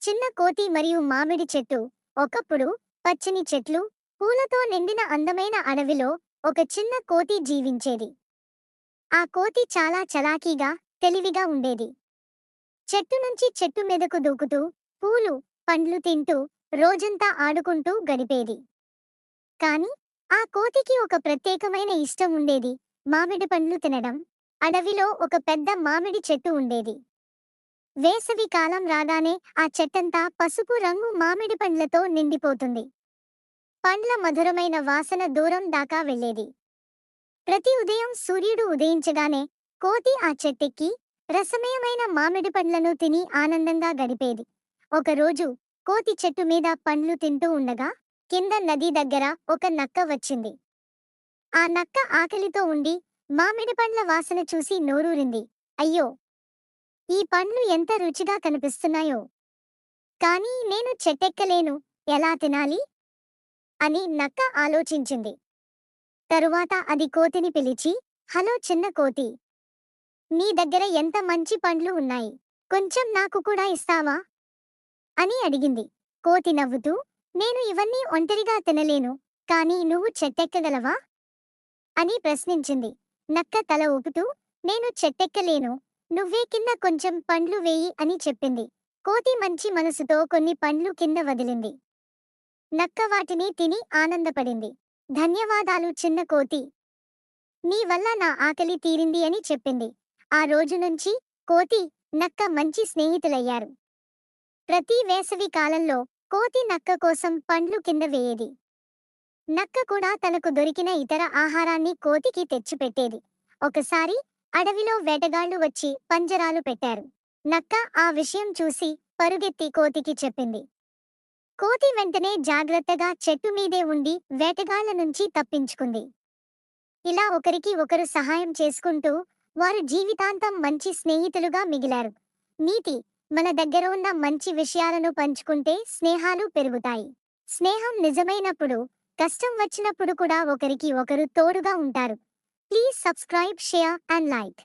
చిన్న కోతి మరియు మామిడి చెట్టు. ఒకప్పుడు పచ్చని చెట్లు, పూలతో నిండిన అందమైన అడవిలో ఒక చిన్న కోతి జీవించేది. ఆ కోతి చాలా చలాకీగా, తెలివిగా ఉండేది. చెట్టు నుంచి చెట్టు మీదకు దూకుతూ, పూలు, పండ్లు తింటూ, రోజంతా ఆడుకుంటూ గడిపేది. కానీ ఆ కోతికి ఒక ప్రత్యేకమైన ఇష్టం ఉండేది, మామిడి పండ్లు తినడం. అడవిలో ఒక పెద్ద మామిడి చెట్టు ఉండేది. వేసవి కాలం రాగానే ఆ చెట్టంతా పసుపు రంగు మామిడి పండ్లతో నిండిపోతుంది. పండ్ల మధురమైన వాసన దూరం దాకా వెళ్ళేది. ప్రతి ఉదయం సూర్యుడు ఉదయించగానే కోతి ఆ చెట్టెక్కి రసమయమైన మామిడి పండ్లను తిని ఆనందంగా గడిపేది. ఒకరోజు కోతి చెట్టు మీద పండ్లు తింటూ ఉండగా కింద నది దగ్గర ఒక నక్క వచ్చింది. ఆ నక్క ఆకలితో ఉండి మామిడి పండ్ల వాసన చూసి నోరూరింది. అయ్యో, ఈ పండ్లు ఎంత రుచిగా కనిపిస్తున్నాయో! కానీ నేను చెట్టెక్కలేను, ఎలా తినాలి అని నక్క ఆలోచించింది. తరువాత అది కోతిని పిలిచి, హలో చిన్న కోతి, నీ దగ్గర ఎంత మంచి పండ్లు ఉన్నాయి, కొంచెం నాకు కూడా ఇస్తావా అని అడిగింది. కోతి నవ్వుతూ, నేను ఇవన్నీ ఒంటరిగా తినలేను, కానీ నువ్వు చెట్టెక్కగలవా అని ప్రశ్నించింది. నక్క తల ఊపుతూ, నేను చెట్టెక్కలేను, నువ్వే కింద కొంచెం పండ్లు వేయి అని చెప్పింది. కోతి మంచి మనసుతో కొన్ని పండ్లు కింద వదిలింది. నక్క వాటిని తిని ఆనందపడింది. ధన్యవాదాలు చిన్న కోతి, నీ వల్ల నా ఆకలి తీరింది అని చెప్పింది. ఆ రోజు నుంచి కోతి, నక్క మంచి స్నేహితులయ్యారు. ప్రతి వేసవి కాలంలో కోతి నక్క కోసం పండ్లు కింద వేయేది. నక్క కూడా తనకు దొరికిన ఇతర ఆహారాన్ని కోతికి తెచ్చిపెట్టేది. ఒకసారి అడవిలో వేటగాళ్లు వచ్చి పంజరాలు పెట్టారు. నక్క ఆ విషయం చూసి పరుగెత్తి కోతికి చెప్పింది. కోతి వెంటనే జాగ్రత్తగా చెట్టు మీదే ఉండి వేటగాళ్ల నుంచి తప్పించుకుంది. ఇలా ఒకరికి ఒకరు సహాయం చేసుకుంటూ వారు జీవితాంతం మంచి స్నేహితులుగా మిగిలారు. నీతి: మన దగ్గర ఉన్న మంచి విషయాలను పంచుకుంటే స్నేహాలు పెరుగుతాయి. స్నేహం నిజమైనప్పుడు, కష్టం వచ్చినప్పుడు కూడా ఒకరికి ఒకరు తోడుగా ఉంటారు. Please subscribe, share and like.